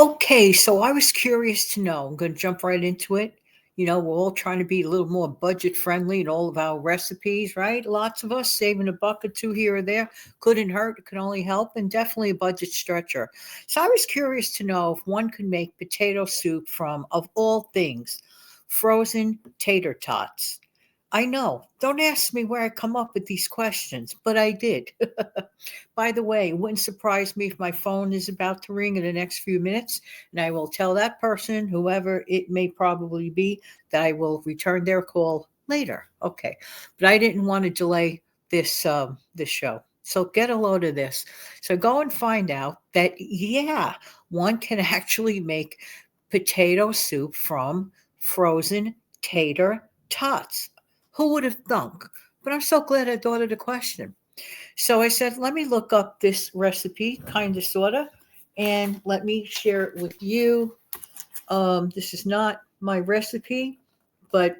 Okay, so I was curious to know. I'm going to jump right into it. We're all trying to be a little more budget friendly in all of our recipes, right? Lots of us saving a buck or two here or there couldn't hurt, it could only help, and definitely a budget stretcher. So I was curious to know if one could make potato soup from, of all things, frozen tater tots. I know. Don't ask me where I come up with these questions, but I did. By the way, it wouldn't surprise me if my phone is about to ring in the next few minutes, and I will tell that person, whoever it may probably be, that I will return their call later. Okay, but I didn't want to delay this show. So get a load of this. So go and find out that yeah, one can actually make potato soup from frozen tater tots. Who would have thunk? But I'm so glad I thought of the question. So I said, let me look up this recipe, kind of, sort of, and let me share it with you. This is not my recipe, but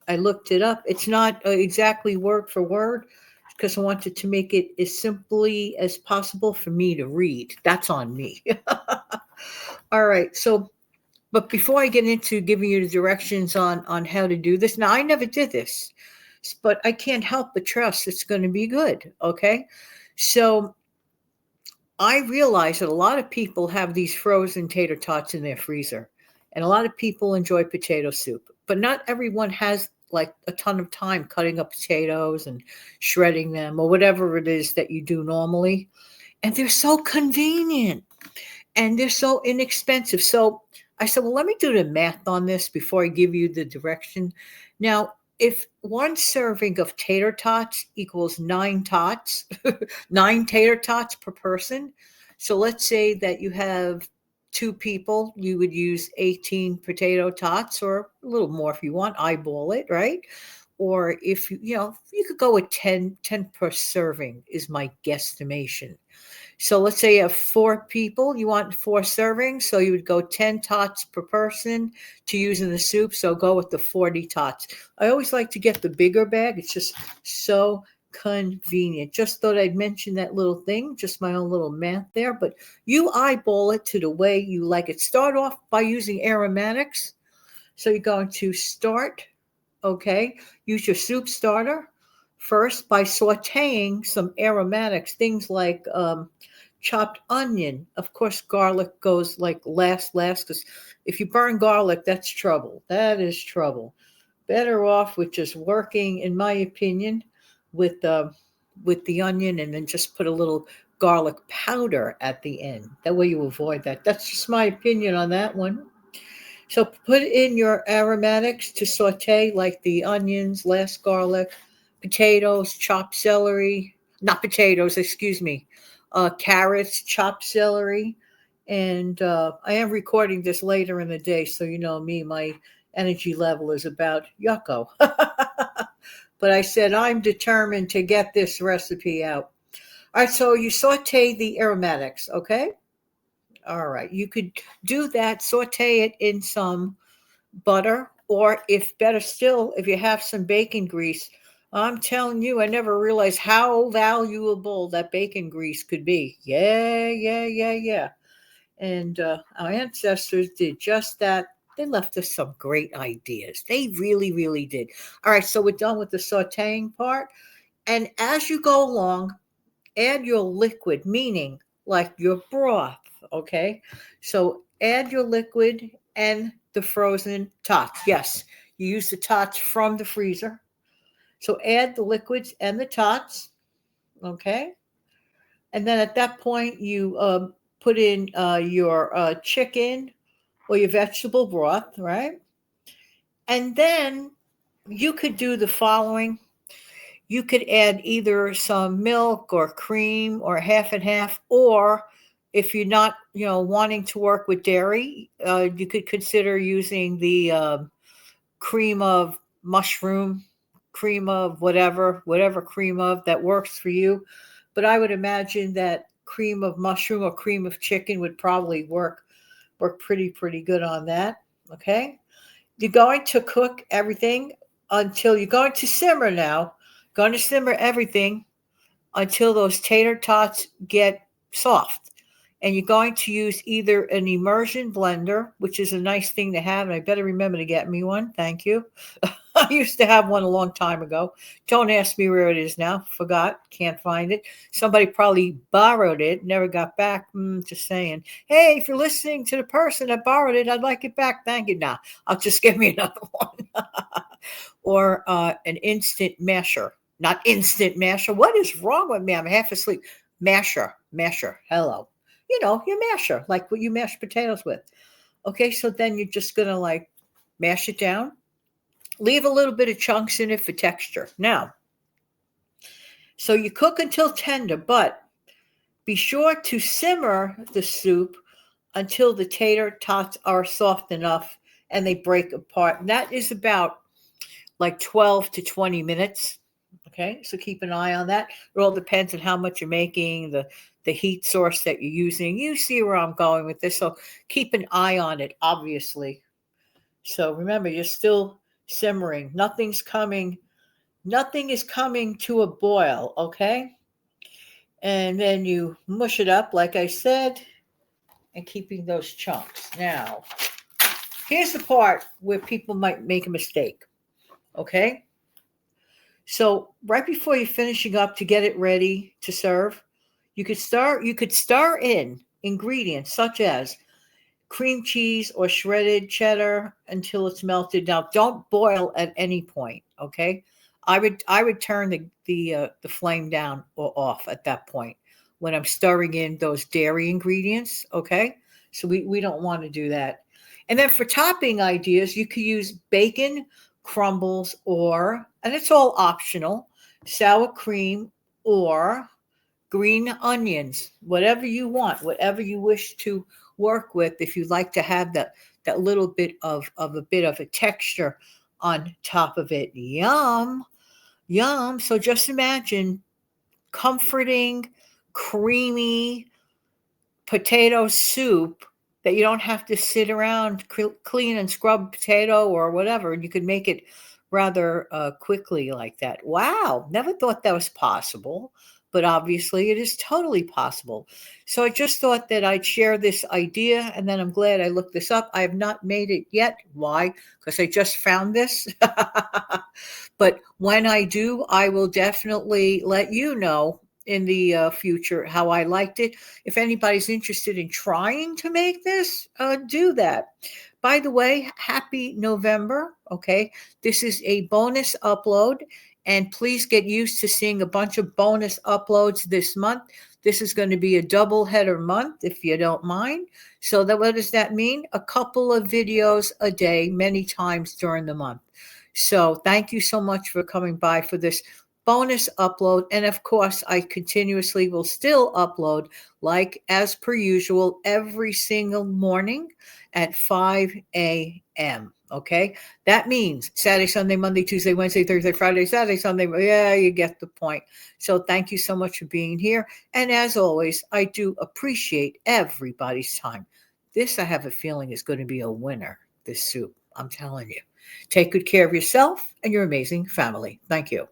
I looked it up. It's not exactly word for word because I wanted to make it as simply as possible for me to read. That's on me. All right. So, but before I get into giving you the directions on how to do this, now I never did this, but I can't help but trust it's going to be good. Okay. So I realize that a lot of people have these frozen tater tots in their freezer, and a lot of people enjoy potato soup, but not everyone has like a ton of time cutting up potatoes and shredding them or whatever it is that you do normally. And they're so convenient and they're so inexpensive. So I said, well, let me do the math on this before I give you the direction. Now, if one serving of tater tots equals nine tots, nine tater tots per person. So let's say that you have two people, you would use 18 potato tots or a little more if you want, eyeball it, right? Or if you could go with 10 per serving is my guesstimation. So let's say you have four people, you want four servings, so you would go 10 tots per person to use in the soup. So go with the 40 tots. I always like to get the bigger bag. It's just so convenient. Just thought I'd mention that little thing, just my own little math there. But you eyeball it to the way you like it. Start off by using aromatics. So you're going to start, okay, use your soup starter first by sauteing some aromatics, things like chopped onion. Of course, garlic goes like last, because if you burn garlic, that's trouble. That is trouble. Better off with just working, in my opinion, with the onion, and then just put a little garlic powder at the end. That way you avoid that. That's just my opinion on that one. So put in your aromatics to saute, like the onions, last garlic, potatoes, chopped celery, not potatoes, excuse me, carrots, chopped celery. And I am recording this later in the day, so you know me, my energy level is about yucko. But I said I'm determined to get this recipe out. All right, so you saute the aromatics, okay? All right, you could do that, saute it in some butter, or if better still, if you have some bacon grease. I'm telling you, I never realized how valuable that bacon grease could be. Yeah, yeah, yeah, yeah. And our ancestors did just that. They left us some great ideas. They really, really did. All right, so we're done with the sauteing part. And as you go along, add your liquid, meaning like your broth, okay? So add your liquid and the frozen tots. Yes, you use the tots from the freezer. So add the liquids and the tots, okay? And then at that point, you put in your chicken or your vegetable broth, right? And then you could do the following. You could add either some milk or cream or half and half, or if you're not, wanting to work with dairy, you could consider using the cream of mushroom, cream of whatever cream of that works for you. But I would imagine that cream of mushroom or cream of chicken would probably work pretty good on that. Okay. You're going to cook everything until you're going to simmer now. Going to simmer everything until those tater tots get soft. And you're going to use either an immersion blender, which is a nice thing to have, and I better remember to get me one. Thank you. I used to have one a long time ago. Don't ask me where it is now. Forgot. Can't find it. Somebody probably borrowed it, never got back. Just saying. Hey, if you're listening to the person that borrowed it, I'd like it back. Thank you. Nah, I'll just give me another one. Or an instant masher. Not instant masher. What is wrong with me? I'm half asleep. Masher. Hello. Your masher, like what you mash potatoes with. Okay, so then you're just going to like mash it down. Leave a little bit of chunks in it for texture. Now, so you cook until tender, but be sure to simmer the soup until the tater tots are soft enough and they break apart. And that is about like 12 to 20 minutes. Okay, so keep an eye on that. It all depends on how much you're making, the heat source that you're using. You see where I'm going with this, so keep an eye on it, obviously. So remember, you're still simmering. Nothing is coming to a boil, okay? And then you mush it up, like I said, and keeping those chunks. Now, here's the part where people might make a mistake, okay? So right before you're finishing up to get it ready to serve, you could stir in ingredients such as cream cheese or shredded cheddar until it's melted. Now, don't boil at any point, okay? I would turn the flame down or off at that point when I'm stirring in those dairy ingredients, okay? So we don't want to do that. And then for topping ideas, you could use bacon crumbles and it's all optional, sour cream or green onions, whatever you want, whatever you wish to work with. If you like to have that little bit of a texture on top of it, yum, yum. So just imagine comforting, creamy potato soup that you don't have to sit around clean and scrub potato or whatever. You could make it rather quickly like that. Wow, never thought that was possible, but obviously it is totally possible. So I just thought that I'd share this idea, and then I'm glad I looked this up. I have not made it yet. Why? Because I just found this. But when I do, I will definitely let you know in the future how I liked it. If anybody's interested in trying to make this, do that. By the way, happy November. Okay, this is a bonus upload, and please get used to seeing a bunch of bonus uploads this month. This is going to be a double header month, if you don't mind. So what does that mean? A couple of videos a day, many times during the month. So thank you so much for coming by for this bonus upload. And of course, I continuously will still upload, like as per usual, every single morning at 5 a.m. Okay, that means Saturday, Sunday, Monday, Tuesday, Wednesday, Thursday, Friday, Saturday, Sunday. Yeah, you get the point. So thank you so much for being here. And as always, I do appreciate everybody's time. This, I have a feeling, is going to be a winner, this soup. I'm telling you. Take good care of yourself and your amazing family. Thank you.